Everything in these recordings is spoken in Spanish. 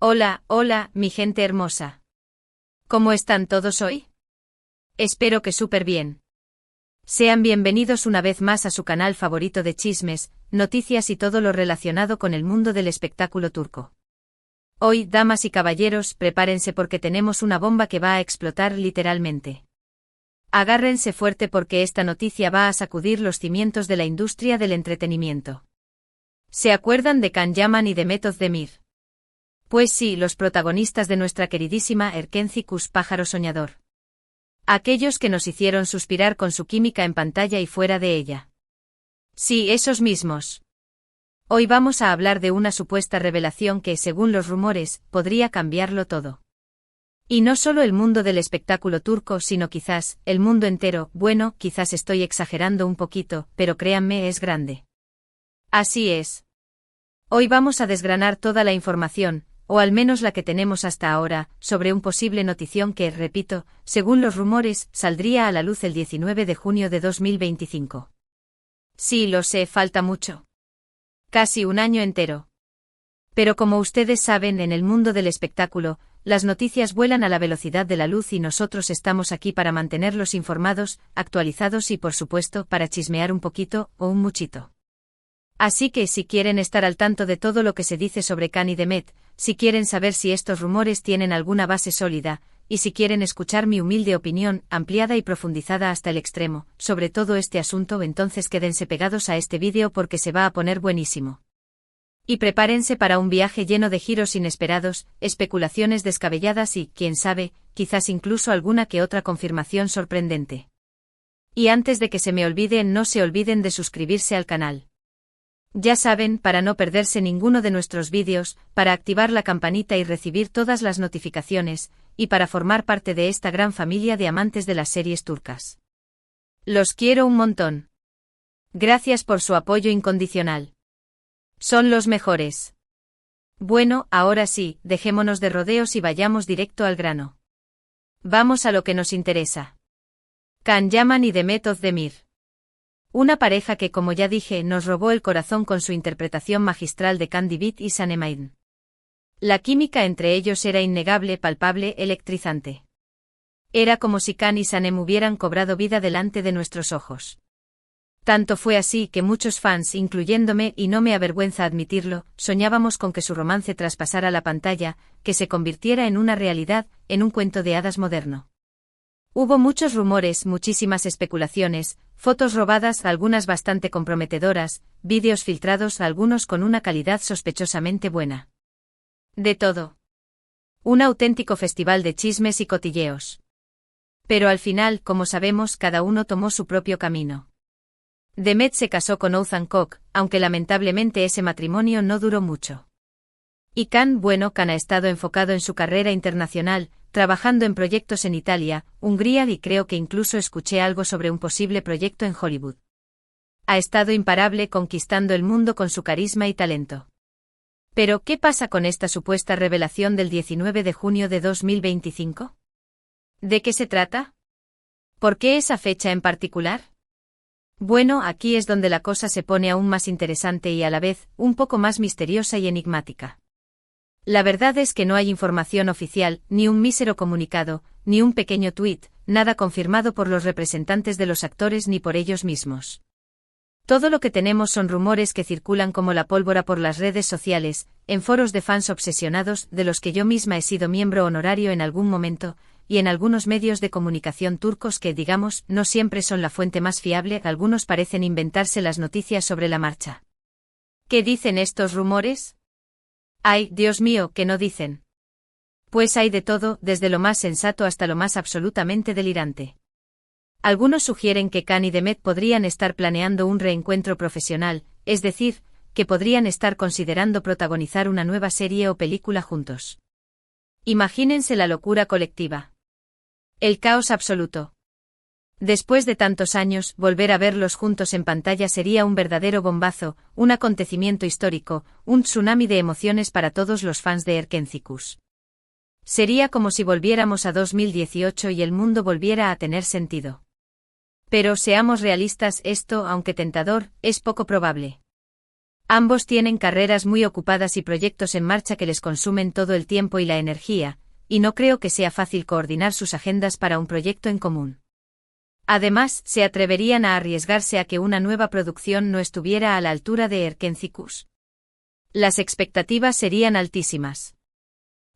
Hola, hola, mi gente hermosa. ¿Cómo están todos hoy? Espero que súper bien. Sean bienvenidos una vez más a su canal favorito de chismes, noticias y todo lo relacionado con el mundo del espectáculo turco. Hoy, damas y caballeros, prepárense porque tenemos una bomba que va a explotar literalmente. Agárrense fuerte porque esta noticia va a sacudir los cimientos de la industria del entretenimiento. ¿Se acuerdan de Can Yaman y Demet Özdemir? Pues sí, los protagonistas de nuestra queridísima Erkenci Pájaro Soñador. Aquellos que nos hicieron suspirar con su química en pantalla y fuera de ella. Sí, esos mismos. Hoy vamos a hablar de una supuesta revelación que, según los rumores, podría cambiarlo todo. Y no solo el mundo del espectáculo turco, sino quizás, el mundo entero. Bueno, quizás estoy exagerando un poquito, pero créanme, es grande. Así es. Hoy vamos a desgranar toda la información, o al menos la que tenemos hasta ahora, sobre un posible notición que, repito, según los rumores, saldría a la luz el 19 de junio de 2025. Sí, lo sé, falta mucho. Casi un año entero. Pero como ustedes saben, en el mundo del espectáculo, las noticias vuelan a la velocidad de la luz y nosotros estamos aquí para mantenerlos informados, actualizados y por supuesto, para chismear un poquito, o un muchito. Así que si quieren estar al tanto de todo lo que se dice sobre Can y Demet, si quieren saber si estos rumores tienen alguna base sólida, y si quieren escuchar mi humilde opinión, ampliada y profundizada hasta el extremo, sobre todo este asunto, entonces quédense pegados a este vídeo porque se va a poner buenísimo. Y prepárense para un viaje lleno de giros inesperados, especulaciones descabelladas y, quién sabe, quizás incluso alguna que otra confirmación sorprendente. Y antes de que se me olvide, no se olviden de suscribirse al canal. Ya saben, para no perderse ninguno de nuestros vídeos, para activar la campanita y recibir todas las notificaciones, y para formar parte de esta gran familia de amantes de las series turcas. Los quiero un montón. Gracias por su apoyo incondicional. Son los mejores. Bueno, ahora sí, dejémonos de rodeos y vayamos directo al grano. Vamos a lo que nos interesa. Can Yaman y Demet Özdemir. Una pareja que, como ya dije, nos robó el corazón con su interpretación magistral de Can Divit y Sanem. La química entre ellos era innegable, palpable, electrizante. Era como si Can y Sanem hubieran cobrado vida delante de nuestros ojos. Tanto fue así que muchos fans, incluyéndome, y no me avergüenza admitirlo, soñábamos con que su romance traspasara la pantalla, que se convirtiera en una realidad, en un cuento de hadas moderno. Hubo muchos rumores, muchísimas especulaciones, fotos robadas, algunas bastante comprometedoras, vídeos filtrados, algunos con una calidad sospechosamente buena. De todo. Un auténtico festival de chismes y cotilleos. Pero al final, como sabemos, cada uno tomó su propio camino. Demet se casó con Oğuzhan Koç, aunque lamentablemente ese matrimonio no duró mucho. Y Can ha estado enfocado en su carrera internacional, trabajando en proyectos en Italia, Hungría y creo que incluso escuché algo sobre un posible proyecto en Hollywood. Ha estado imparable conquistando el mundo con su carisma y talento. Pero, ¿qué pasa con esta supuesta revelación del 19 de junio de 2025? ¿De qué se trata? ¿Por qué esa fecha en particular? Bueno, aquí es donde la cosa se pone aún más interesante y a la vez, un poco más misteriosa y enigmática. La verdad es que no hay información oficial, ni un mísero comunicado, ni un pequeño tuit, nada confirmado por los representantes de los actores ni por ellos mismos. Todo lo que tenemos son rumores que circulan como la pólvora por las redes sociales, en foros de fans obsesionados, de los que yo misma he sido miembro honorario en algún momento, y en algunos medios de comunicación turcos que, digamos, no siempre son la fuente más fiable, algunos parecen inventarse las noticias sobre la marcha. ¿Qué dicen estos rumores? Ay, Dios mío, ¿qué no dicen? Pues hay de todo, desde lo más sensato hasta lo más absolutamente delirante. Algunos sugieren que Can y Demet podrían estar planeando un reencuentro profesional, es decir, que podrían estar considerando protagonizar una nueva serie o película juntos. Imagínense la locura colectiva. El caos absoluto. Después de tantos años, volver a verlos juntos en pantalla sería un verdadero bombazo, un acontecimiento histórico, un tsunami de emociones para todos los fans de Erkenci. Sería como si volviéramos a 2018 y el mundo volviera a tener sentido. Pero seamos realistas, esto, aunque tentador, es poco probable. Ambos tienen carreras muy ocupadas y proyectos en marcha que les consumen todo el tiempo y la energía, y no creo que sea fácil coordinar sus agendas para un proyecto en común. Además, se atreverían a arriesgarse a que una nueva producción no estuviera a la altura de Erkencicus. Las expectativas serían altísimas.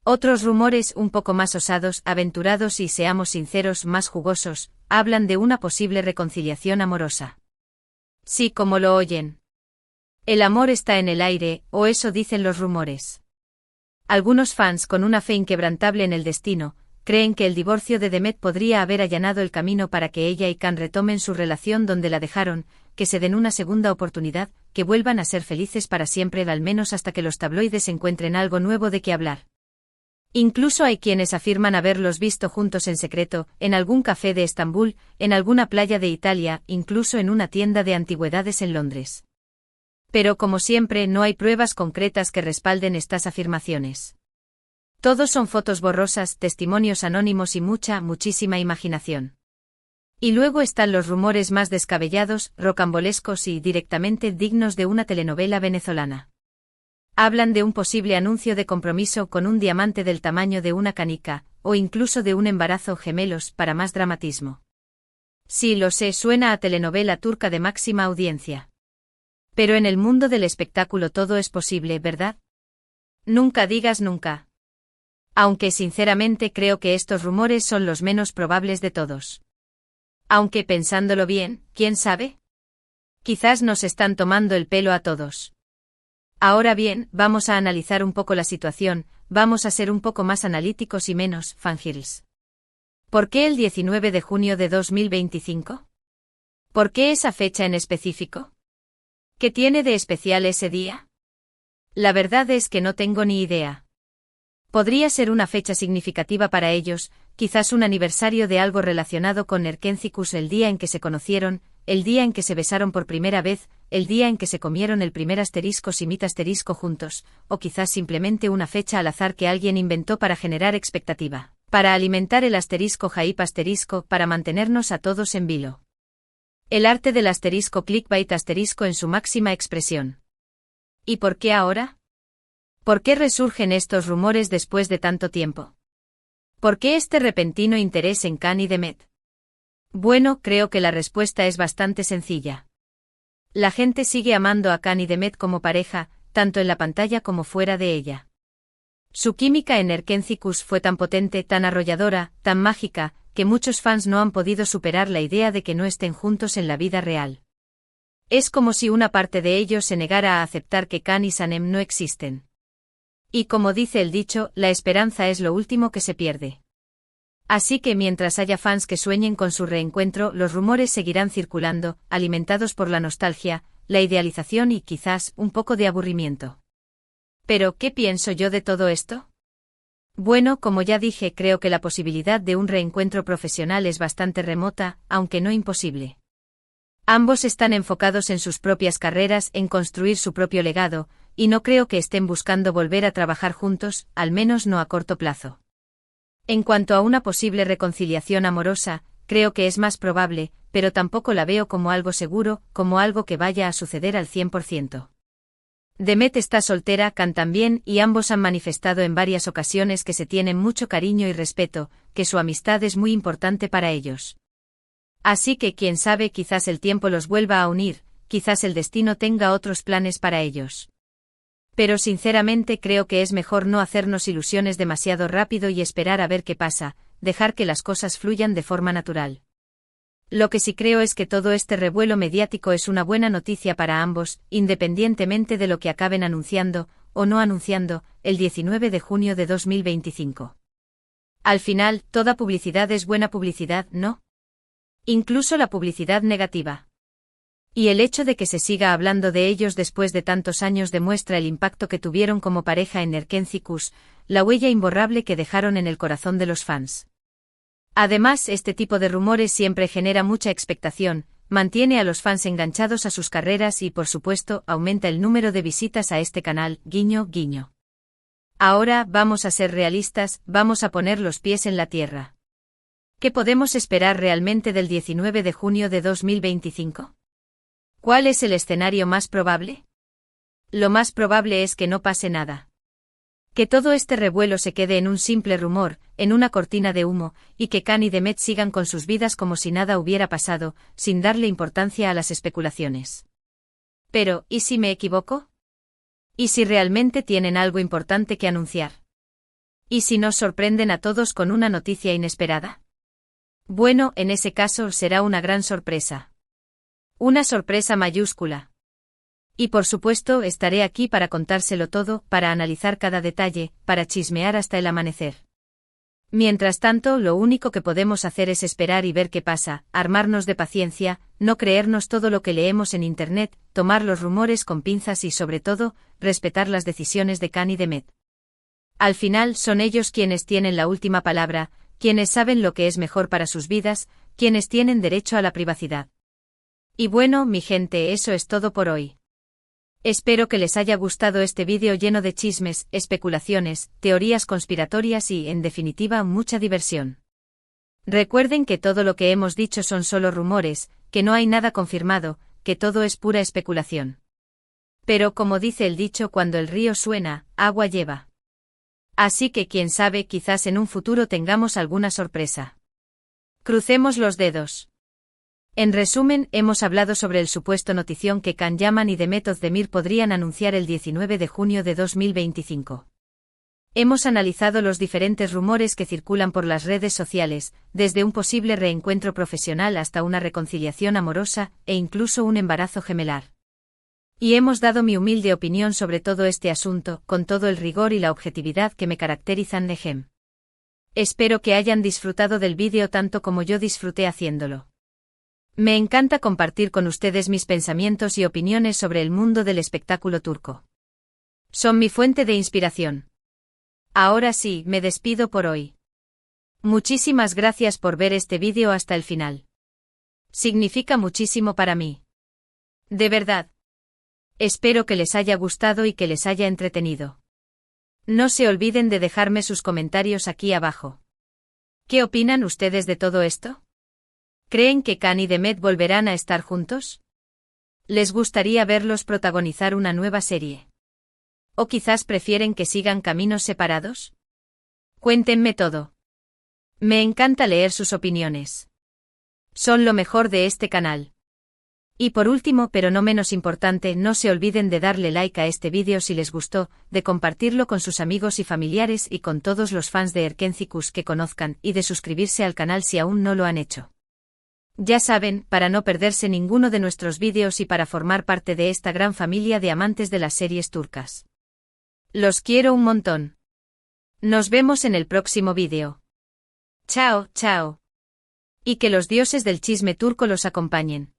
Otros rumores un poco más osados, aventurados y, seamos sinceros, más jugosos, hablan de una posible reconciliación amorosa. Sí, como lo oyen. El amor está en el aire, o eso dicen los rumores. Algunos fans, con una fe inquebrantable en el destino, creen que el divorcio de Demet podría haber allanado el camino para que ella y Can retomen su relación donde la dejaron, que se den una segunda oportunidad, que vuelvan a ser felices para siempre, al menos hasta que los tabloides encuentren algo nuevo de qué hablar. Incluso hay quienes afirman haberlos visto juntos en secreto, en algún café de Estambul, en alguna playa de Italia, incluso en una tienda de antigüedades en Londres. Pero como siempre, no hay pruebas concretas que respalden estas afirmaciones. Todos son fotos borrosas, testimonios anónimos y muchísima imaginación. Y luego están los rumores más descabellados, rocambolescos y directamente dignos de una telenovela venezolana. Hablan de un posible anuncio de compromiso con un diamante del tamaño de una canica, o incluso de un embarazo gemelos para más dramatismo. Sí, lo sé, suena a telenovela turca de máxima audiencia. Pero en el mundo del espectáculo todo es posible, ¿verdad? Nunca digas nunca. Aunque sinceramente creo que estos rumores son los menos probables de todos. Aunque pensándolo bien, ¿quién sabe? Quizás nos están tomando el pelo a todos. Ahora bien, vamos a analizar un poco la situación, vamos a ser un poco más analíticos y menos fangirls. ¿Por qué el 19 de junio de 2025? ¿Por qué esa fecha en específico? ¿Qué tiene de especial ese día? La verdad es que no tengo ni idea. Podría ser una fecha significativa para ellos, quizás un aniversario de algo relacionado con Erkencicus, el día en que se conocieron, el día en que se besaron por primera vez, el día en que se comieron el primer asterisco simita asterisco juntos, o quizás simplemente una fecha al azar que alguien inventó para generar expectativa, para alimentar el asterisco hype asterisco, para mantenernos a todos en vilo. El arte del asterisco clickbait asterisco en su máxima expresión. ¿Y por qué ahora? ¿Por qué resurgen estos rumores después de tanto tiempo? ¿Por qué este repentino interés en Can y Demet? Bueno, creo que la respuesta es bastante sencilla. La gente sigue amando a Can y Demet como pareja, tanto en la pantalla como fuera de ella. Su química en Erkencicus fue tan potente, tan arrolladora, tan mágica, que muchos fans no han podido superar la idea de que no estén juntos en la vida real. Es como si una parte de ellos se negara a aceptar que Can y Sanem no existen. Y como dice el dicho, la esperanza es lo último que se pierde. Así que mientras haya fans que sueñen con su reencuentro, los rumores seguirán circulando, alimentados por la nostalgia, la idealización y quizás un poco de aburrimiento. Pero, ¿qué pienso yo de todo esto? Bueno, como ya dije, creo que la posibilidad de un reencuentro profesional es bastante remota, aunque no imposible. Ambos están enfocados en sus propias carreras, en construir su propio legado, y no creo que estén buscando volver a trabajar juntos, al menos no a corto plazo. En cuanto a una posible reconciliación amorosa, creo que es más probable, pero tampoco la veo como algo seguro, como algo que vaya a suceder al 100%. Demet está soltera, Can también, y ambos han manifestado en varias ocasiones que se tienen mucho cariño y respeto, que su amistad es muy importante para ellos. Así que quién sabe, quizás el tiempo los vuelva a unir, quizás el destino tenga otros planes para ellos. Pero sinceramente creo que es mejor no hacernos ilusiones demasiado rápido y esperar a ver qué pasa, dejar que las cosas fluyan de forma natural. Lo que sí creo es que todo este revuelo mediático es una buena noticia para ambos, independientemente de lo que acaben anunciando, o no anunciando, el 19 de junio de 2025. Al final, toda publicidad es buena publicidad, ¿no? Incluso la publicidad negativa. Y el hecho de que se siga hablando de ellos después de tantos años demuestra el impacto que tuvieron como pareja en Erkencicus, la huella imborrable que dejaron en el corazón de los fans. Además, este tipo de rumores siempre genera mucha expectación, mantiene a los fans enganchados a sus carreras y, por supuesto, aumenta el número de visitas a este canal, guiño, guiño. Ahora, vamos a ser realistas, vamos a poner los pies en la tierra. ¿Qué podemos esperar realmente del 19 de junio de 2025? ¿Cuál es el escenario más probable? Lo más probable es que no pase nada. Que todo este revuelo se quede en un simple rumor, en una cortina de humo, y que Khan y Demet sigan con sus vidas como si nada hubiera pasado, sin darle importancia a las especulaciones. Pero, ¿y si me equivoco? ¿Y si realmente tienen algo importante que anunciar? ¿Y si nos sorprenden a todos con una noticia inesperada? Bueno, en ese caso será una gran sorpresa. Una sorpresa mayúscula. Y por supuesto estaré aquí para contárselo todo, para analizar cada detalle, para chismear hasta el amanecer. Mientras tanto, lo único que podemos hacer es esperar y ver qué pasa, armarnos de paciencia, no creernos todo lo que leemos en Internet, tomar los rumores con pinzas y sobre todo, respetar las decisiones de Khan y Demet. Al final son ellos quienes tienen la última palabra, quienes saben lo que es mejor para sus vidas, quienes tienen derecho a la privacidad. Y bueno, mi gente, eso es todo por hoy. Espero que les haya gustado este vídeo lleno de chismes, especulaciones, teorías conspiratorias y, en definitiva, mucha diversión. Recuerden que todo lo que hemos dicho son solo rumores, que no hay nada confirmado, que todo es pura especulación. Pero como dice el dicho, cuando el río suena, agua lleva. Así que quién sabe, quizás en un futuro tengamos alguna sorpresa. Crucemos los dedos. En resumen, hemos hablado sobre el supuesto notición que Khan Yaman y Demet Özdemir podrían anunciar el 19 de junio de 2025. Hemos analizado los diferentes rumores que circulan por las redes sociales, desde un posible reencuentro profesional hasta una reconciliación amorosa, e incluso un embarazo gemelar. Y hemos dado mi humilde opinión sobre todo este asunto, con todo el rigor y la objetividad que me caracterizan de Gem. Espero que hayan disfrutado del vídeo tanto como yo disfruté haciéndolo. Me encanta compartir con ustedes mis pensamientos y opiniones sobre el mundo del espectáculo turco. Son mi fuente de inspiración. Ahora sí, me despido por hoy. Muchísimas gracias por ver este vídeo hasta el final. Significa muchísimo para mí. De verdad. Espero que les haya gustado y que les haya entretenido. No se olviden de dejarme sus comentarios aquí abajo. ¿Qué opinan ustedes de todo esto? ¿Creen que Khan y Demet volverán a estar juntos? ¿Les gustaría verlos protagonizar una nueva serie? ¿O quizás prefieren que sigan caminos separados? Cuéntenme todo. Me encanta leer sus opiniones. Son lo mejor de este canal. Y por último, pero no menos importante, no se olviden de darle like a este vídeo si les gustó, de compartirlo con sus amigos y familiares y con todos los fans de Erkencikus que conozcan, y de suscribirse al canal si aún no lo han hecho. Ya saben, para no perderse ninguno de nuestros vídeos y para formar parte de esta gran familia de amantes de las series turcas. Los quiero un montón. Nos vemos en el próximo vídeo. Chao, chao. Y que los dioses del chisme turco los acompañen.